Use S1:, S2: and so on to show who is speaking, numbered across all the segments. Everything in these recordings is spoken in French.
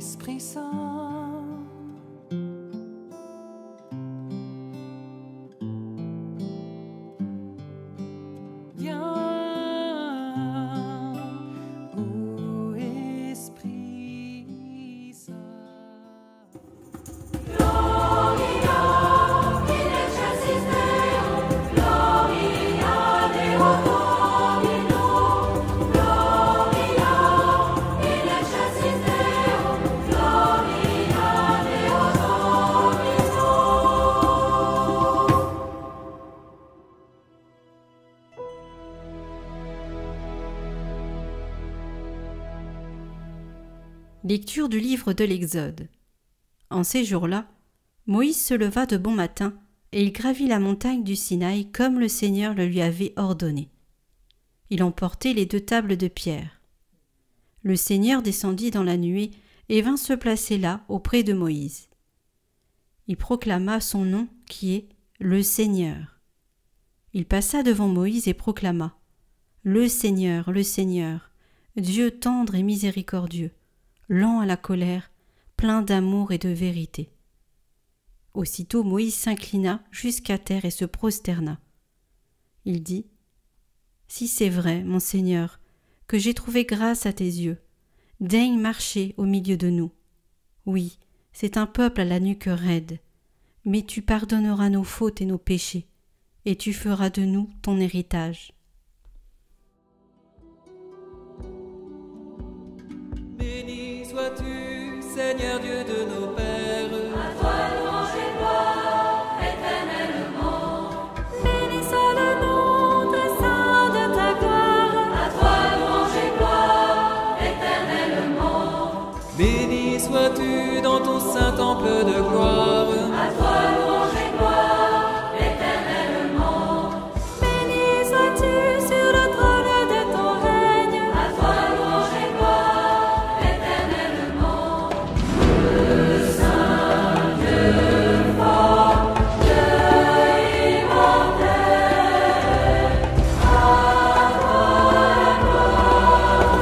S1: Esprit Saint. Viens, ô Esprit Saint.
S2: Lecture du livre de l'Exode. En ces jours-là, Moïse se leva de bon matin et il gravit la montagne du Sinaï comme le Seigneur le lui avait ordonné. Il emportait les 2 tables de pierre. Le Seigneur descendit dans la nuée et vint se placer là auprès de Moïse. Il proclama son nom qui est le Seigneur. Il passa devant Moïse et proclama « Le Seigneur, Dieu tendre et miséricordieux, lent à la colère, plein d'amour et de vérité. » Aussitôt Moïse s'inclina jusqu'à terre et se prosterna. Il dit « Si c'est vrai, mon Seigneur, que j'ai trouvé grâce à tes yeux, daigne marcher au milieu de nous. Oui, c'est un peuple à la nuque raide, mais tu pardonneras nos fautes et nos péchés, et tu feras de nous ton héritage. »
S1: Béni sois-tu, Seigneur Dieu de nos pères.
S3: À toi louange et gloire éternellement. Béni soit le nom très saint de ta gloire. À toi louange et gloire éternellement.
S1: Béni sois-tu dans ton saint temple de gloire.
S3: À toi louange et gloire éternellement. Béni sois-tu sur le trône de ton règne. À toi louange et gloire éternellement. Le Saint Dieu fort, Dieu immortel. À toi la gloire.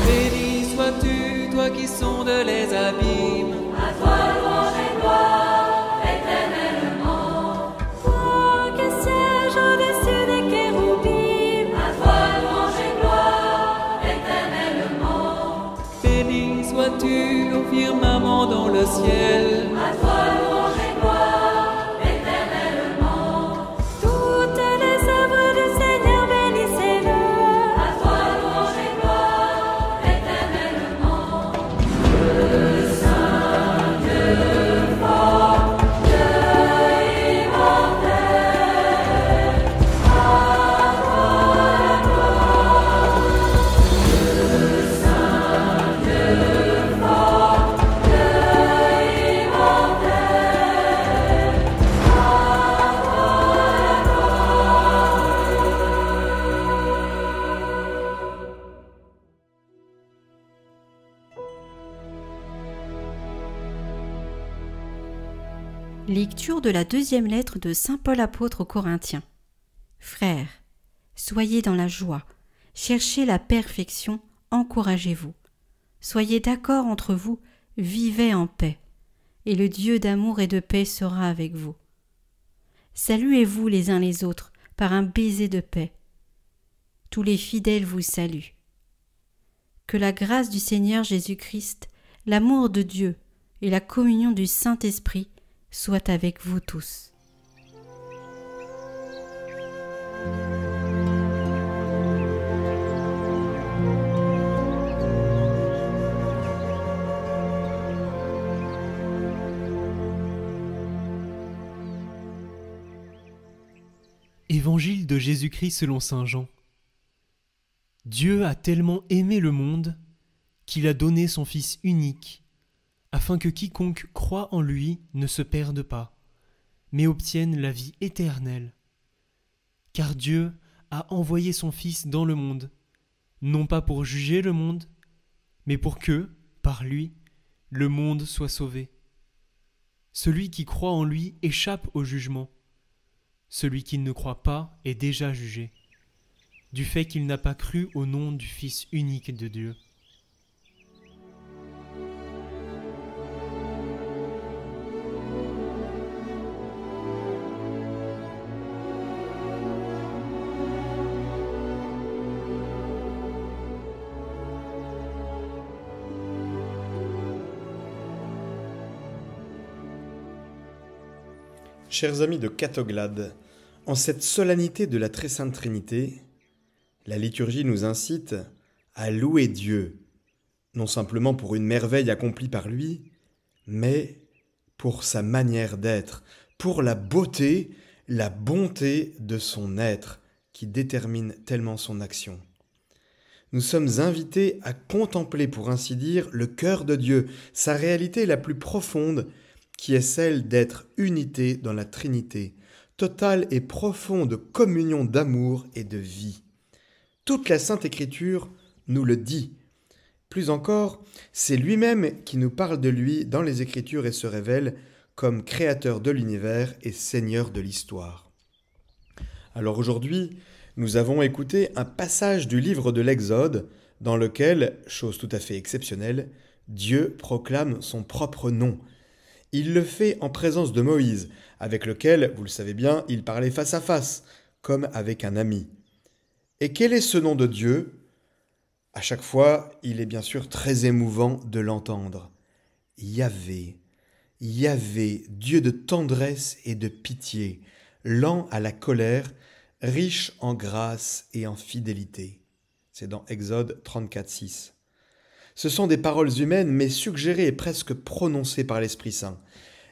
S1: Béni sois-tu, toi qui sondes les abîmes.
S3: À toi louange et gloire éternellement. Toi qui sièges au-dessus des kéroubim. À toi louange et gloire éternellement.
S1: Béni sois-tu au firmament dans le ciel.
S3: À toi louange et gloire éternellement. Toutes les œuvres du Seigneur, bénissez-le. À toi louange et gloire éternellement. Le Saint Dieu fort, Dieu immortel. À toi la gloire. Le Saint Dieu fort, Dieu immortel. À toi
S2: Lecture de la 2e lettre de saint Paul apôtre aux Corinthiens. Frères, soyez dans la joie, cherchez la perfection, encouragez-vous. Soyez d'accord entre vous, vivez en paix, et le Dieu d'amour et de paix sera avec vous. Saluez-vous les uns les autres par un baiser de paix. Tous les fidèles vous saluent. Que la grâce du Seigneur Jésus-Christ, l'amour de Dieu et la communion du Saint-Esprit soient avec vous tous.
S4: Évangile de Jésus-Christ selon saint Jean. Dieu a tellement aimé le monde qu'il a donné son Fils unique, afin que quiconque croit en lui ne se perde pas, mais obtienne la vie éternelle. Car Dieu a envoyé son Fils dans le monde, non pas pour juger le monde, mais pour que, par lui, le monde soit sauvé. Celui qui croit en lui échappe au jugement. Celui qui ne croit pas est déjà jugé, du fait qu'il n'a pas cru au nom du Fils unique de Dieu.
S5: Chers amis de Catoglade, en cette solennité de la Très Sainte Trinité, la liturgie nous incite à louer Dieu, non simplement pour une merveille accomplie par lui, mais pour sa manière d'être, pour la beauté, la bonté de son être qui détermine tellement son action. Nous sommes invités à contempler, pour ainsi dire, le cœur de Dieu, sa réalité la plus profonde, qui est celle d'être unité dans la Trinité, totale et profonde communion d'amour et de vie. Toute la Sainte Écriture nous le dit. Plus encore, c'est lui-même qui nous parle de lui dans les Écritures et se révèle comme créateur de l'univers et seigneur de l'histoire. Alors aujourd'hui, nous avons écouté un passage du livre de l'Exode dans lequel, chose tout à fait exceptionnelle, Dieu proclame son propre nom. Il le fait en présence de Moïse, avec lequel, vous le savez bien, il parlait face à face, comme avec un ami. Et quel est ce nom de Dieu ? À chaque fois, il est bien sûr très émouvant de l'entendre. Yahvé, Yahvé, Dieu de tendresse et de pitié, lent à la colère, riche en grâce et en fidélité. C'est dans Exode 34:6. Ce sont des paroles humaines, mais suggérées et presque prononcées par l'Esprit Saint.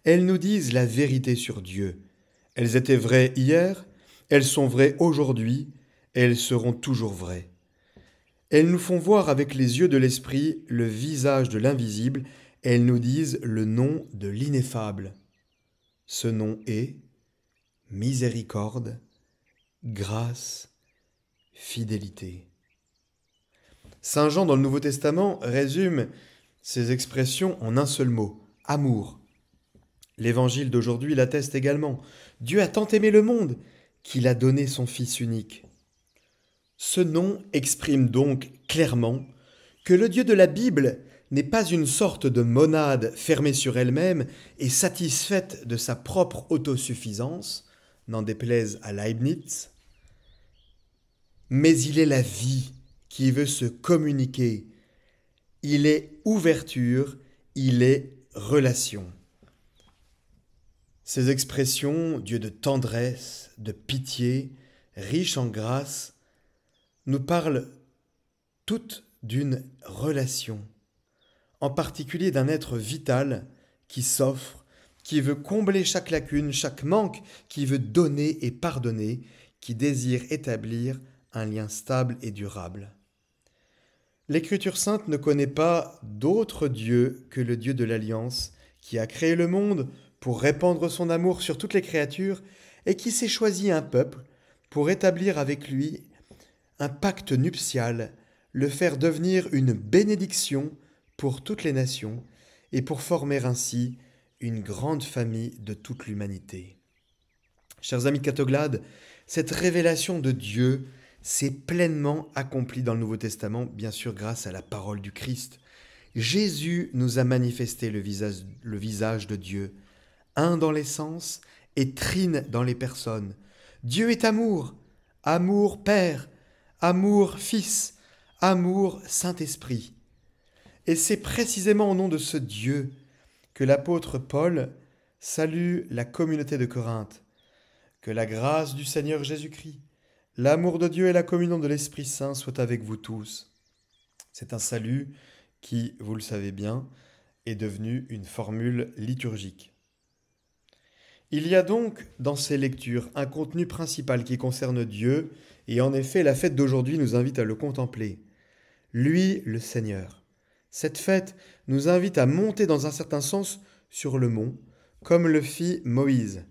S5: Elles nous disent la vérité sur Dieu. Elles étaient vraies hier, elles sont vraies aujourd'hui, et elles seront toujours vraies. Elles nous font voir avec les yeux de l'Esprit le visage de l'invisible, et elles nous disent le nom de l'ineffable. Ce nom est miséricorde, grâce, fidélité. Saint Jean, dans le Nouveau Testament, résume ces expressions en un seul mot, amour. L'Évangile d'aujourd'hui l'atteste également. Dieu a tant aimé le monde qu'il a donné son Fils unique. Ce nom exprime donc clairement que le Dieu de la Bible n'est pas une sorte de monade fermée sur elle-même et satisfaite de sa propre autosuffisance, n'en déplaise à Leibniz, mais il est la vie qui veut se communiquer. Il est ouverture, il est relation. Ces expressions, Dieu de tendresse, de pitié, riche en grâce, nous parlent toutes d'une relation, en particulier d'un être vital qui s'offre, qui veut combler chaque lacune, chaque manque, qui veut donner et pardonner, qui désire établir un lien stable et durable. L'Écriture sainte ne connaît pas d'autre Dieu que le Dieu de l'Alliance, qui a créé le monde pour répandre son amour sur toutes les créatures et qui s'est choisi un peuple pour établir avec lui un pacte nuptial, le faire devenir une bénédiction pour toutes les nations et pour former ainsi une grande famille de toute l'humanité. Chers amis de Catoglade, cette révélation de Dieu s'est pleinement accomplie dans le Nouveau Testament, bien sûr grâce à la parole du Christ. Jésus nous a manifesté le visage de Dieu, un dans l'essence et trine dans les personnes. Dieu est amour, amour Père, amour Fils, amour Saint-Esprit. Et c'est précisément au nom de ce Dieu que l'apôtre Paul salue la communauté de Corinthe. Que la grâce du Seigneur Jésus-Christ, l'amour de Dieu et la communion de l'Esprit Saint soient avec vous tous. C'est un salut qui, vous le savez bien, est devenu une formule liturgique. Il y a donc dans ces lectures un contenu principal qui concerne Dieu, et en effet la fête d'aujourd'hui nous invite à le contempler. Lui, le Seigneur. Cette fête nous invite à monter dans un certain sens sur le mont, comme le fit Moïse.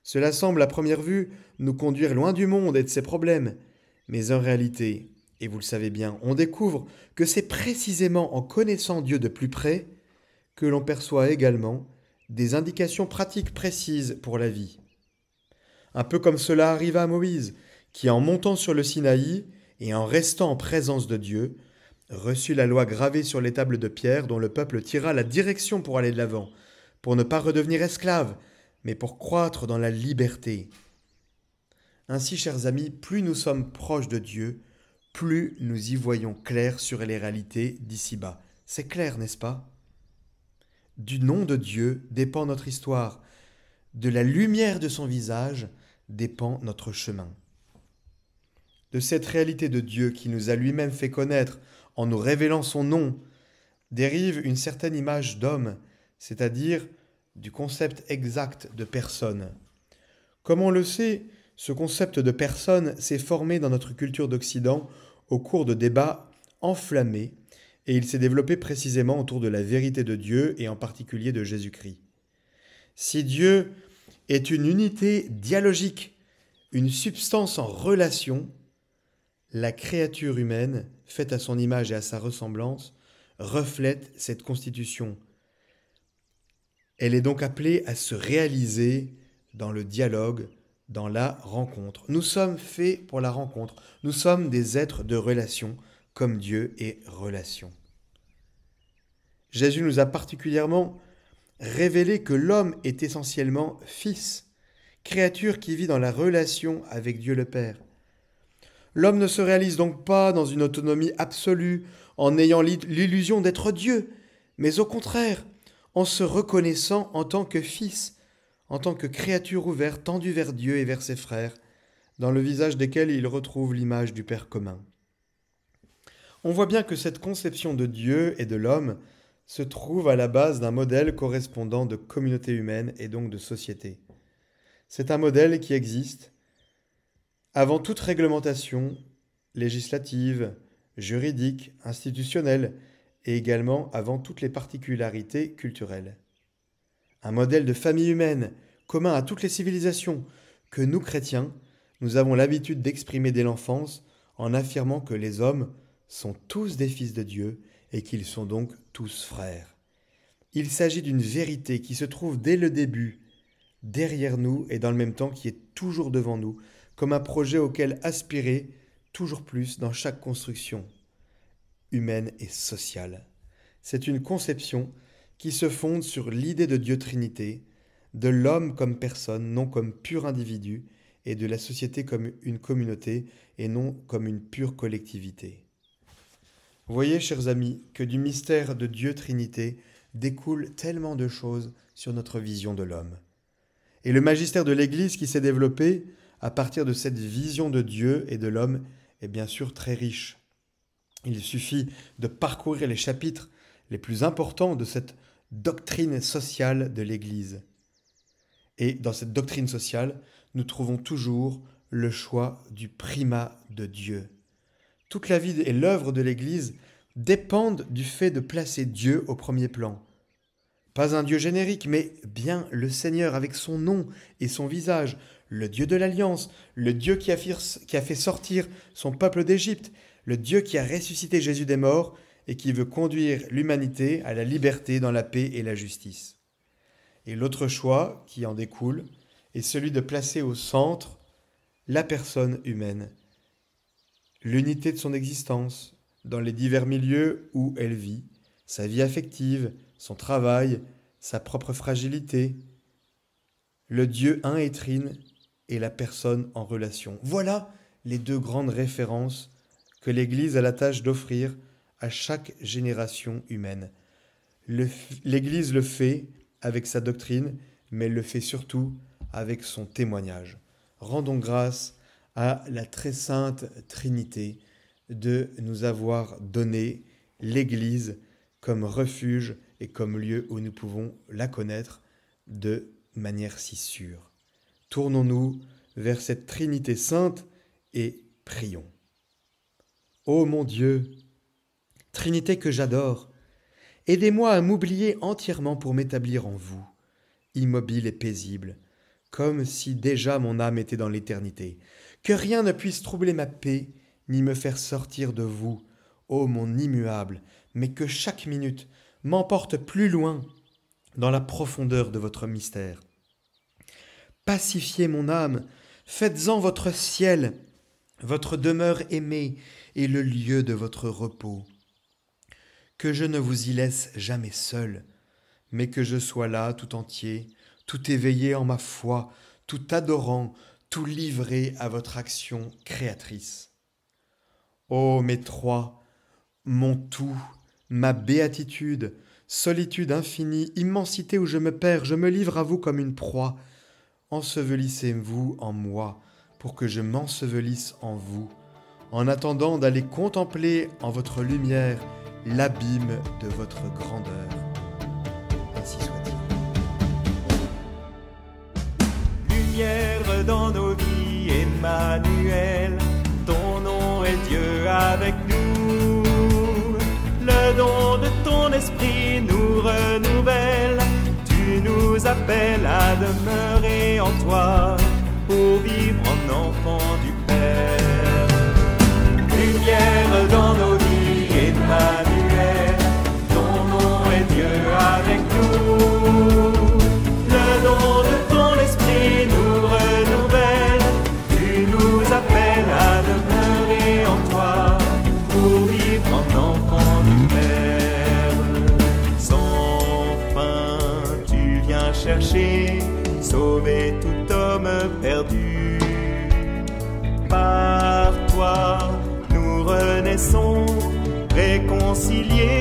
S5: Cela semble à première vue nous conduire loin du monde et de ses problèmes, mais en réalité, et vous le savez bien, on découvre que c'est précisément en connaissant Dieu de plus près que l'on perçoit également des indications pratiques précises pour la vie. Un peu comme cela arriva à Moïse, qui en montant sur le Sinaï et en restant en présence de Dieu, reçut la loi gravée sur les tables de pierre dont le peuple tira la direction pour aller de l'avant, pour ne pas redevenir esclave, mais pour croître dans la liberté. Ainsi, chers amis, plus nous sommes proches de Dieu, plus nous y voyons clair sur les réalités d'ici-bas. C'est clair, n'est-ce pas ? Du nom de Dieu dépend notre histoire. De la lumière de son visage dépend notre chemin. De cette réalité de Dieu qui nous a lui-même fait connaître en nous révélant son nom, dérive une certaine image d'homme, c'est-à-dire du concept exact de personne. Comme on le sait, ce concept de personne s'est formé dans notre culture d'Occident au cours de débats enflammés, et il s'est développé précisément autour de la vérité de Dieu et en particulier de Jésus-Christ. Si Dieu est une unité dialogique, une substance en relation, la créature humaine, faite à son image et à sa ressemblance, reflète cette constitution. Elle est donc appelée à se réaliser dans le dialogue, dans la rencontre. Nous sommes faits pour la rencontre. Nous sommes des êtres de relation, comme Dieu est relation. Jésus nous a particulièrement révélé que l'homme est essentiellement fils, créature qui vit dans la relation avec Dieu le Père. L'homme ne se réalise donc pas dans une autonomie absolue en ayant l'illusion d'être Dieu, mais au contraire, en se reconnaissant en tant que fils, en tant que créature ouverte, tendue vers Dieu et vers ses frères, dans le visage desquels il retrouve l'image du Père commun. On voit bien que cette conception de Dieu et de l'homme se trouve à la base d'un modèle correspondant de communauté humaine et donc de société. C'est un modèle qui existe avant toute réglementation législative, juridique, institutionnelle et également avant toutes les particularités culturelles. Un modèle de famille humaine commun à toutes les civilisations que nous, chrétiens, nous avons l'habitude d'exprimer dès l'enfance en affirmant que les hommes sont tous des fils de Dieu et qu'ils sont donc tous frères. Il s'agit d'une vérité qui se trouve dès le début, derrière nous et dans le même temps qui est toujours devant nous, comme un projet auquel aspirer toujours plus dans chaque construction humaine et sociale. C'est une conception qui se fonde sur l'idée de Dieu Trinité, de l'homme comme personne, non comme pur individu, et de la société comme une communauté, et non comme une pure collectivité. Voyez, chers amis, que du mystère de Dieu Trinité découle tellement de choses sur notre vision de l'homme. Et le magistère de l'Église qui s'est développé à partir de cette vision de Dieu et de l'homme est bien sûr très riche. Il suffit de parcourir les chapitres les plus importants de cette doctrine sociale de l'Église. Et dans cette doctrine sociale, nous trouvons toujours le choix du primat de Dieu. Toute la vie et l'œuvre de l'Église dépendent du fait de placer Dieu au premier plan. Pas un Dieu générique, mais bien le Seigneur avec son nom et son visage, le Dieu de l'Alliance, le Dieu qui a fait sortir son peuple d'Égypte, le Dieu qui a ressuscité Jésus des morts et qui veut conduire l'humanité à la liberté dans la paix et la justice. Et l'autre choix qui en découle est celui de placer au centre la personne humaine, l'unité de son existence dans les divers milieux où elle vit, sa vie affective, son travail, sa propre fragilité, le Dieu un et trine et la personne en relation. Voilà les deux grandes références que l'Église a la tâche d'offrir à chaque génération humaine. L'Église le fait avec sa doctrine, mais elle le fait surtout avec son témoignage. Rendons grâce à la très sainte Trinité de nous avoir donné l'Église comme refuge et comme lieu où nous pouvons la connaître de manière si sûre. Tournons-nous vers cette Trinité sainte et prions. Ô mon Dieu, Trinité que j'adore, aidez-moi à m'oublier entièrement pour m'établir en vous, immobile et paisible, comme si déjà mon âme était dans l'éternité. Que rien ne puisse troubler ma paix, ni me faire sortir de vous, ô mon immuable, mais que chaque minute m'emporte plus loin dans la profondeur de votre mystère. Pacifiez mon âme, faites-en votre ciel, votre demeure aimée et le lieu de votre repos. Que je ne vous y laisse jamais seul, mais que je sois là tout entier, tout éveillé en ma foi, tout adorant, tout livré à votre action créatrice. Ô mes trois, mon tout, ma béatitude, solitude infinie, immensité où je me perds, je me livre à vous comme une proie. ensevelissez-vous en moi, pour que je m'ensevelisse en vous, en attendant d'aller contempler en votre lumière l'abîme de votre grandeur. Ainsi soit-il.
S6: Lumière dans nos vies, Emmanuel, ton nom est Dieu avec nous. Le don de ton esprit nous renouvelle, tu nous appelles à demeurer en toi, pour vivre en enfant du Père. Lumière dans nos vies, Emmanuel, ton nom est Dieu avec nous. Le don de ton esprit nous renouvelle, tu nous appelles à demeurer en toi, pour vivre en enfant du Père. Sans fin, tu viens chercher, sauver tout homme perdu. Par toi, nous renaissons, réconciliés